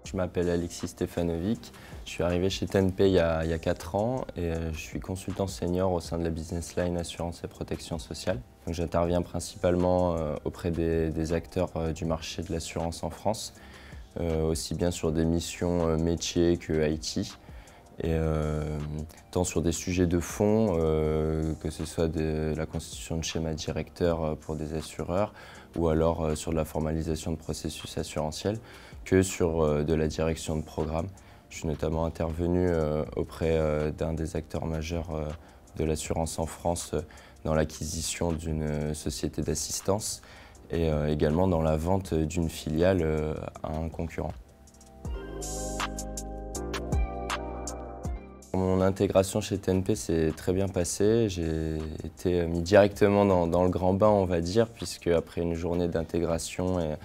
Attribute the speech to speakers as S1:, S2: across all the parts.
S1: Je m'appelle Alexis Stefanovic, je suis arrivé chez TNP il y a 4 ans et je suis consultant senior au sein de la business line assurance et protection sociale. J'interviens principalement auprès des acteurs du marché de l'assurance en France, aussi bien sur des missions métiers que IT, et tant sur des sujets de fond, que ce soit de la constitution de schémas directeurs pour des assureurs ou alors sur de la formalisation de processus assurantiels, que sur de la direction de programme. Je suis notamment intervenu auprès d'un des acteurs majeurs de l'assurance en France dans l'acquisition d'une société d'assistance et également dans la vente d'une filiale à un concurrent. Mon intégration chez TNP s'est très bien passée. J'ai été mis directement dans le grand bain, on va dire, puisque après une journée d'intégration et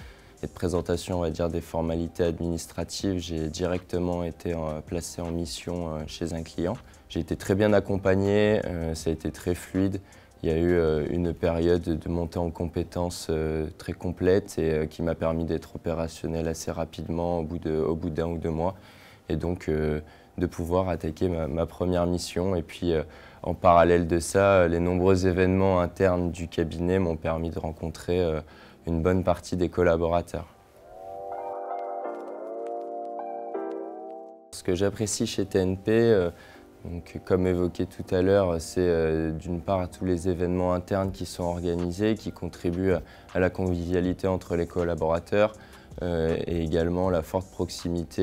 S1: de présentation, on va dire, des formalités administratives, j'ai directement été placé en mission chez un client. J'ai été très bien accompagné, ça a été très fluide. Il y a eu une période de montée en compétences très complète et qui m'a permis d'être opérationnel assez rapidement au bout d'un ou 2 mois. Et donc de pouvoir attaquer ma première mission. Et puis en parallèle de ça, les nombreux événements internes du cabinet m'ont permis de rencontrer une bonne partie des collaborateurs. Ce que j'apprécie chez TNP, donc, comme évoqué tout à l'heure, c'est d'une part tous les événements internes qui sont organisés, qui contribuent à la convivialité entre les collaborateurs et également la forte proximité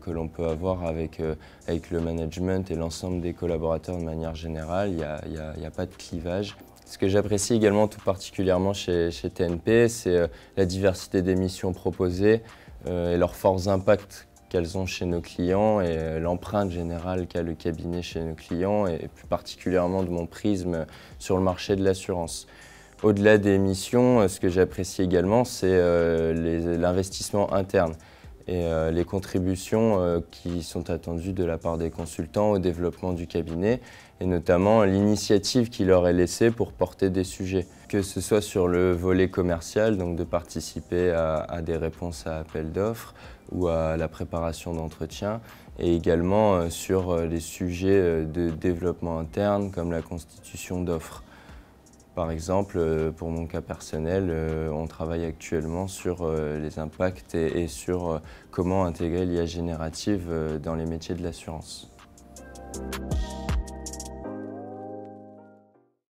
S1: que l'on peut avoir avec le management et l'ensemble des collaborateurs de manière générale. Il n'y a pas de clivage. Ce que j'apprécie également tout particulièrement chez TNP, c'est la diversité des missions proposées et leurs forts impacts qu'elles ont chez nos clients et l'empreinte générale qu'a le cabinet chez nos clients et plus particulièrement de mon prisme sur le marché de l'assurance. Au-delà des missions, ce que j'apprécie également, c'est l'investissement interne et les contributions qui sont attendues de la part des consultants au développement du cabinet et notamment l'initiative qui leur est laissée pour porter des sujets. Que ce soit sur le volet commercial, donc de participer à des réponses à appels d'offres ou à la préparation d'entretiens, et également sur les sujets de développement interne comme la constitution d'offres. Par exemple, pour mon cas personnel, on travaille actuellement sur les impacts et sur comment intégrer l'IA générative dans les métiers de l'assurance.